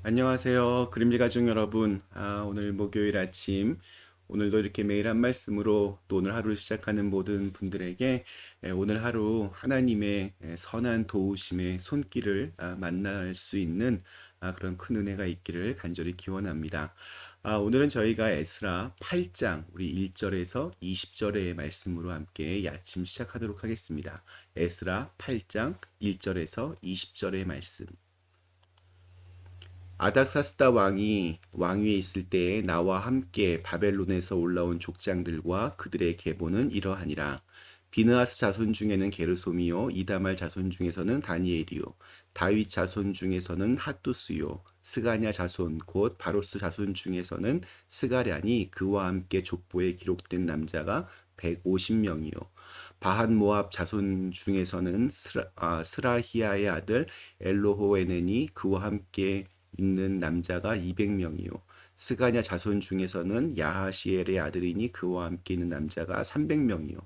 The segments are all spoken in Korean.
안녕하세요. 그림자 가족 여러분. 오늘 목요일 아침, 오늘도 이렇게 매일 한 말씀으로 또 오늘 하루를 시작하는 모든 분들에게 오늘 하루 하나님의 선한 도우심의 손길을 만날 수 있는 그런 큰 은혜가 있기를 간절히 기원합니다. 오늘은 저희가 에스라 8장 우리 1절에서 20절의 말씀으로 함께 이 아침 시작하도록 하겠습니다. 에스라 8장 1절에서 20절의 말씀. 아닥사스다 왕이 왕위에 있을 때에 나와 함께 바벨론에서 올라온 족장들과 그들의 계보는 이러하니라. 비느하스 자손 중에는 게르솜이요, 이다말 자손 중에서는 다니엘이요, 다윗 자손 중에서는 핫두스요, 스가냐 자손 곧 바로스 자손 중에서는 스가랴니 그와 함께 족보에 기록된 남자가 150명이요. 바한 모압 자손 중에서는 스라히야의 아들 엘로호에넨이 그와 함께 있는 남자가 200명이요. 스가냐 자손 중에서는 야하시엘의 아들이니 그와 함께 있는 남자가 300명이요.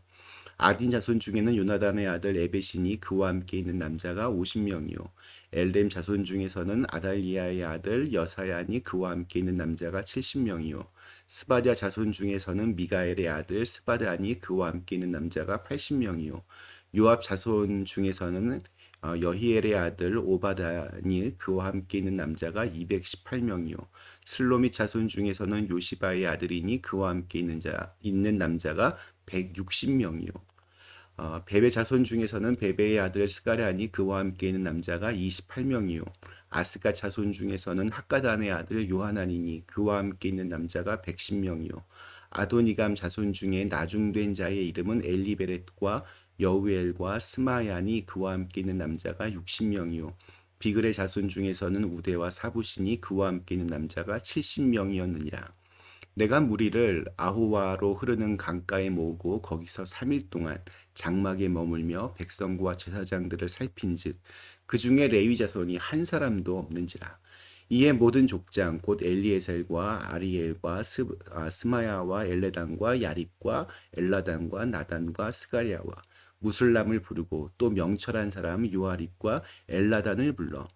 아딘 자손 중에는 요나단의 아들 에벳이니 그와 함께 있는 남자가 50명이요. 엘렘 자손 중에서는 아달리아의 아들 여사야니 그와 함께 있는 남자가 70명이요. 스바랴 자손 중에서는 미가엘의 아들 스바다니 그와 함께 있는 남자가 80명이요. 요압 자손 중에서는 여히엘의 아들 오바다니 그와 함께 있는 남자가 218명이요. 슬로밋 자손 중에서는 요시바의 아들이니 그와 함께 있는 남자가 160명이요. 베베 자손 중에서는 베베의 아들 스가랴니 그와 함께 있는 남자가 28명이요. 아스가 자손 중에서는 학가단의 아들 요하나니니 그와 함께 있는 남자가 110명이요. 아도니감 자손 중에 나중된 자의 이름은 엘리베렛과 여우엘과 스마야니 그와 함께 있는 남자가 60명이요. 비글의 자손 중에서는 우대와 사부시니 그와 함께 있는 남자가 70명이었느니라. 내가 무리를 아호와로 흐르는 강가에 모으고 거기서 3일 동안 장막에 머물며 백성과 제사장들을 살핀즉 그 중에 레위 자손이 한 사람도 없는지라. 이에 모든 족장 곧 엘리에셀과 아리엘과 스마야와 엘레단과 야립과 엘라단과 나단과 스가랴와 무술람을 부르고 또 명철한 사람 요아립과 엘라단을 불러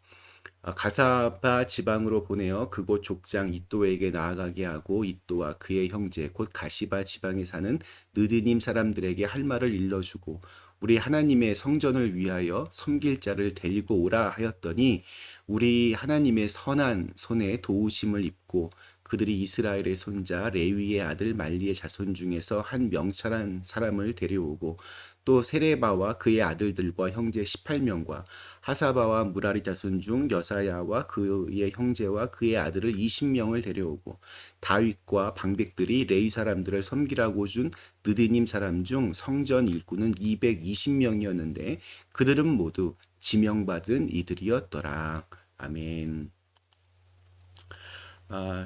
가사바 지방으로 보내어 그곳 족장 이또에게 나아가게 하고 이또와 그의 형제 곧 가시바 지방에 사는 느디님 사람들에게 할 말을 일러주고 우리 하나님의 성전을 위하여 섬길 자를 데리고 오라 하였더니 우리 하나님의 선한 손에 도우심을 입고 그들이 이스라엘의 손자 레위의 아들 말리의 자손 중에서 한 명철한 사람을 데려오고 또 세레바와 그의 아들들과 형제 18명과 하사바와 무라리 자손 중 여사야와 그의 형제와 그의 아들을 20명을 데려오고 다윗과 방백들이 레위 사람들을 섬기라고 준 느디님 사람 중 성전 일꾼은 220명이었는데 그들은 모두 지명받은 이들이었더라. 아멘.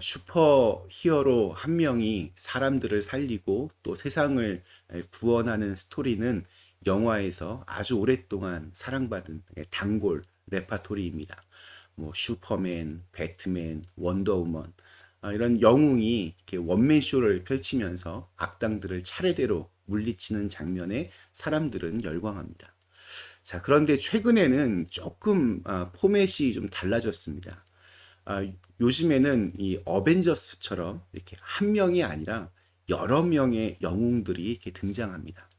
슈퍼 히어로 한 명이 사람들을 살리고 또 세상을 구원하는 스토리는 영화에서 아주 오랫동안 사랑받은 단골 레파토리입니다. 뭐 슈퍼맨, 배트맨, 원더우먼 이런 영웅이 이렇게 원맨 쇼를 펼치면서 악당들을 차례대로 물리치는 장면에 사람들은 열광합니다. 자, 그런데 최근에는 조금 포맷이 좀 달라졌습니다. 아, 요즘에는 이 어벤져스처럼 이렇게 한 명이 아니라 여러 명의 영웅들이 이렇게 등장합니다.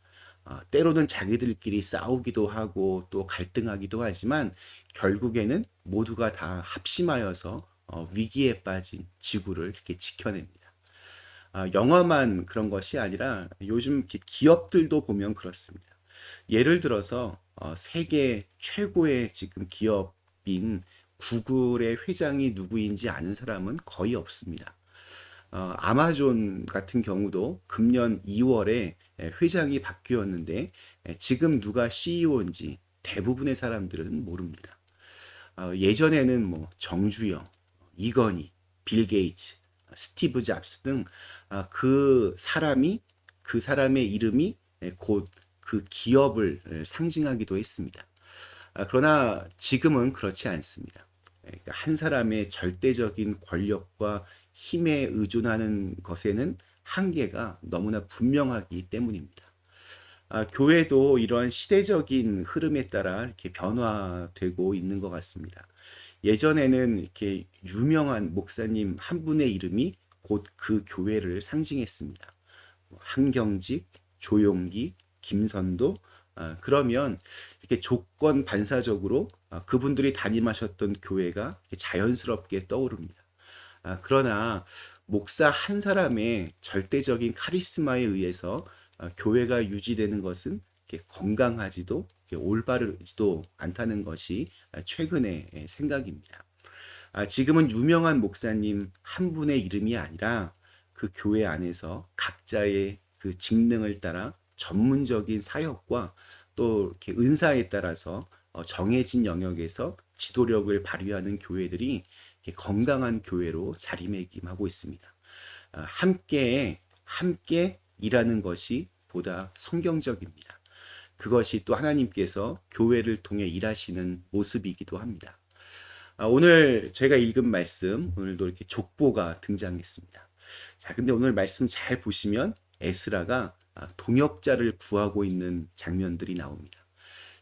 때로는 자기들끼리 싸우기도 하고 또 갈등하기도 하지만 결국에는 모두가 다 합심하여서 위기에 빠진 지구를 이렇게 지켜냅니다. 영화만 그런 것이 아니라 요즘 기업들도 보면 그렇습니다. 예를 들어서 세계 최고의 지금 기업인 구글의 회장이 누구인지 아는 사람은 거의 없습니다. 아마존 같은 경우도 금년 2월에 회장이 바뀌었는데 지금 누가 CEO인지 대부분의 사람들은 모릅니다. 예전에는 뭐 정주영, 이건희, 빌 게이츠, 스티브 잡스 등 그 사람의 이름이 곧 그 기업을 상징하기도 했습니다. 그러나 지금은 그렇지 않습니다. 그러니까 한 사람의 절대적인 권력과 힘에 의존하는 것에는 한계가 너무나 분명하기 때문입니다. 교회도 이러한 시대적인 흐름에 따라 이렇게 변화되고 있는 것 같습니다. 예전에는 이렇게 유명한 목사님 한 분의 이름이 곧 그 교회를 상징했습니다. 한경직, 조용기, 김선도, 그러면 이렇게 조건 반사적으로 그분들이 담임하셨던 교회가 자연스럽게 떠오릅니다. 그러나 목사 한 사람의 절대적인 카리스마에 의해서 교회가 유지되는 것은 이렇게 건강하지도 이렇게 올바르지도 않다는 것이 최근의 생각입니다. 지금은 유명한 목사님 한 분의 이름이 아니라 그 교회 안에서 각자의 그 직능을 따라 전문적인 사역과 또 이렇게 은사에 따라서 정해진 영역에서 지도력을 발휘하는 교회들이 이렇게 건강한 교회로 자리매김하고 있습니다. 함께 일하는 것이 보다 성경적입니다. 그것이 또 하나님께서 교회를 통해 일하시는 모습이기도 합니다. 오늘 제가 읽은 말씀, 오늘도 이렇게 족보가 등장했습니다. 자, 근데 오늘 말씀 잘 보시면 에스라가 동역자를 구하고 있는 장면들이 나옵니다.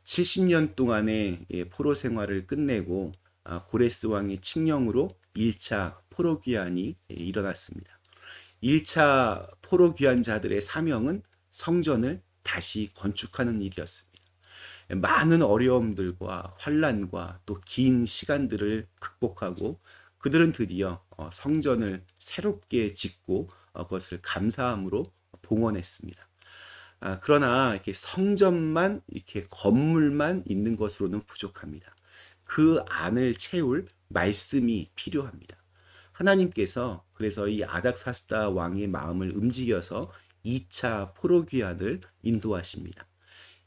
70년 동안의 포로 생활을 끝내고 고레스 왕의 칙령으로 1차 포로 귀환이 일어났습니다. 1차 포로 귀환자들의 사명은 성전을 다시 건축하는 일이었습니다. 많은 어려움들과 환란과 또 긴 시간들을 극복하고 그들은 드디어 성전을 새롭게 짓고 그것을 감사함으로 봉헌했습니다. 그러나 이렇게 성전만 이렇게 건물만 있는 것으로는 부족합니다. 그 안을 채울 말씀이 필요합니다. 하나님께서 그래서 이 아닥사스다 왕의 마음을 움직여서 2차 포로 귀환을 인도하십니다.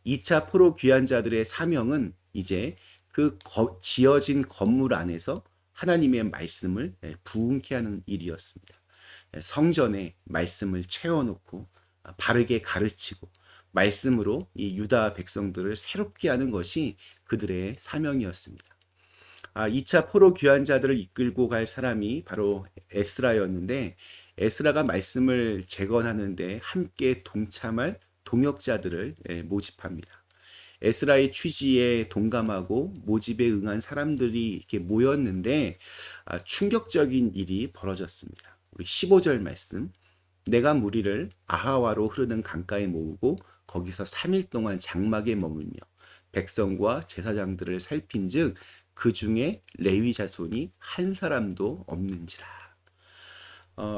2차 포로 귀환자들의 사명은 이제 그 지어진 건물 안에서 하나님의 말씀을 부흥케 하는 일이었습니다. 성전에 말씀을 채워놓고 바르게 가르치고 말씀으로 이 유다 백성들을 새롭게 하는 것이 그들의 사명이었습니다. 2차 포로 귀환자들을 이끌고 갈 사람이 바로 에스라였는데 에스라가 말씀을 재건하는데 함께 동참할 동역자들을 모집합니다. 에스라의 취지에 동감하고 모집에 응한 사람들이 이렇게 모였는데 충격적인 일이 벌어졌습니다. 우리 15절 말씀. 내가 무리를 아하와로 흐르는 강가에 모으고 거기서 3일 동안 장막에 머물며 백성과 제사장들을 살핀즉 그 중에 레위 자손이 한 사람도 없는지라.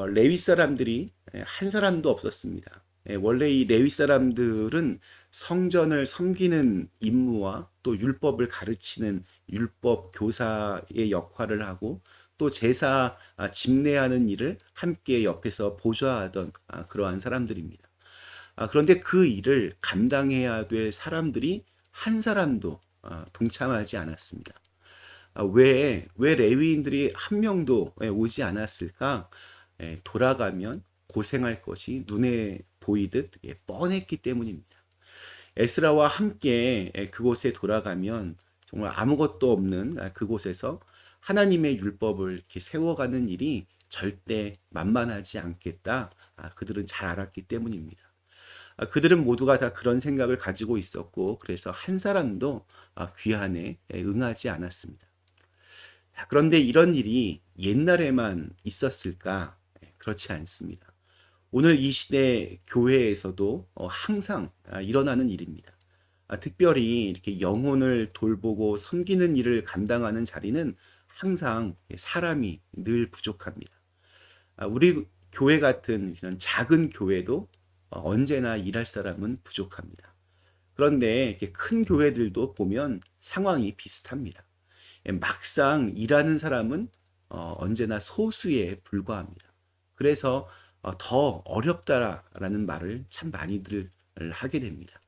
레위 사람들이 한 사람도 없었습니다. 원래 이 레위 사람들은 성전을 섬기는 임무와 또 율법을 가르치는 율법 교사의 역할을 하고 또 제사 집례하는 일을 함께 옆에서 보좌하던 그러한 사람들입니다. 그런데 그 일을 감당해야 될 사람들이 한 사람도 동참하지 않았습니다. 왜 레위인들이 한 명도 오지 않았을까? 돌아가면 고생할 것이 눈에 보이듯 뻔했기 때문입니다. 에스라와 함께 그곳에 돌아가면 정말 아무것도 없는 그곳에서 하나님의 율법을 이렇게 세워가는 일이 절대 만만하지 않겠다. 그들은 잘 알았기 때문입니다. 그들은 모두가 다 그런 생각을 가지고 있었고 그래서 한 사람도 귀환에 응하지 않았습니다. 그런데 이런 일이 옛날에만 있었을까? 그렇지 않습니다. 오늘 이 시대 교회에서도 항상 일어나는 일입니다. 특별히 이렇게 영혼을 돌보고 섬기는 일을 감당하는 자리는 항상 사람이 늘 부족합니다. 우리 교회 같은 이런 작은 교회도 언제나 일할 사람은 부족합니다. 그런데 이렇게 큰 교회들도 보면 상황이 비슷합니다. 막상 일하는 사람은 언제나 소수에 불과합니다. 그래서 더 어렵다라는 말을 참 많이들 하게 됩니다.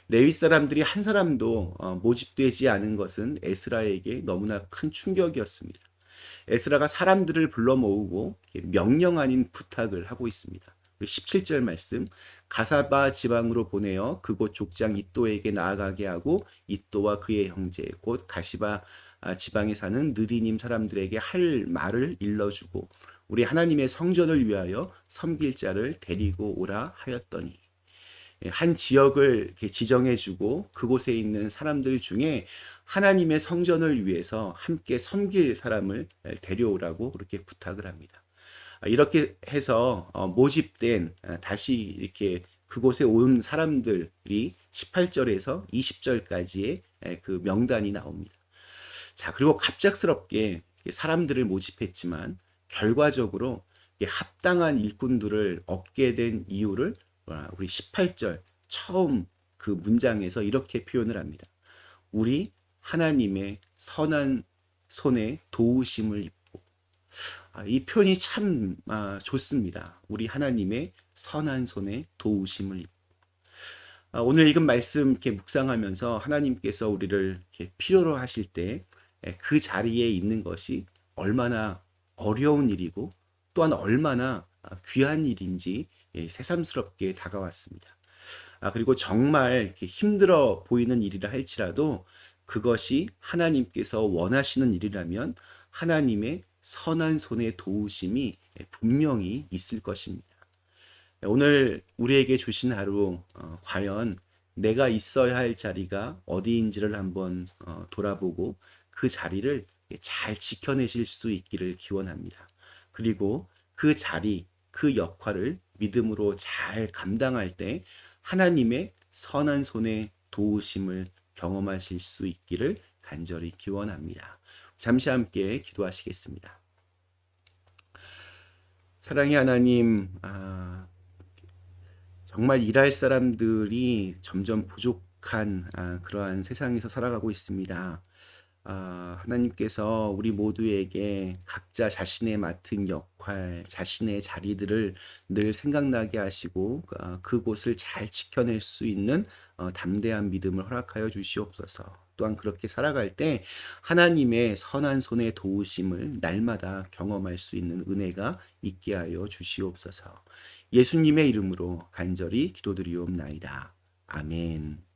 레위 사람들이 한 사람도 모집되지 않은 것은 에스라에게 너무나 큰 충격이었습니다. 에스라가 사람들을 불러 모으고 명령 아닌 부탁을 하고 있습니다. 17절 말씀, 가사바 지방으로 보내어 그곳 족장 이또에게 나아가게 하고 이또와 그의 형제 곧 가시바 지방에 사는 느리님 사람들에게 할 말을 일러주고 우리 하나님의 성전을 위하여 섬길 자를 데리고 오라 하였더니. 한 지역을 이렇게 지정해주고 그곳에 있는 사람들 중에 하나님의 성전을 위해서 함께 섬길 사람을 데려오라고 그렇게 부탁을 합니다. 이렇게 해서 모집된 다시 이렇게 그곳에 온 사람들이 18절에서 20절까지의 그 명단이 나옵니다. 자, 그리고 갑작스럽게 사람들을 모집했지만 결과적으로 합당한 일꾼들을 얻게 된 이유를 우리 18절 처음 그 문장에서 이렇게 표현을 합니다. 우리 하나님의 선한 손에 도우심을 입고. 이 표현이 참 좋습니다. 우리 하나님의 선한 손에 도우심을 입고. 오늘 읽은 말씀 이렇게 묵상하면서 하나님께서 우리를 이렇게 필요로 하실 때 그 자리에 있는 것이 얼마나 어려운 일이고 또한 얼마나 귀한 일인지 새삼스럽게 다가왔습니다. 그리고 정말 이렇게 힘들어 보이는 일이라 할지라도 그것이 하나님께서 원하시는 일이라면 하나님의 선한 손의 도우심이 분명히 있을 것입니다. 오늘 우리에게 주신 하루 과연 내가 있어야 할 자리가 어디인지를 한번 돌아보고 그 자리를 잘 지켜내실 수 있기를 기원합니다. 그리고 그 자리, 그 역할을 믿음으로 잘 감당할 때 하나님의 선한 손의 도우심을 경험하실 수 있기를 간절히 기원합니다. 잠시 함께 기도하시겠습니다. 사랑의 하나님, 정말 일할 사람들이 점점 부족한 그러한 세상에서 살아가고 있습니다. 하나님께서 우리 모두에게 각자 자신의 맡은 역할, 자신의 자리들을 늘 생각나게 하시고 그곳을 잘 지켜낼 수 있는 담대한 믿음을 허락하여 주시옵소서. 또한 그렇게 살아갈 때 하나님의 선한 손의 도우심을 날마다 경험할 수 있는 은혜가 있게 하여 주시옵소서. 예수님의 이름으로 간절히 기도드리옵나이다. 아멘.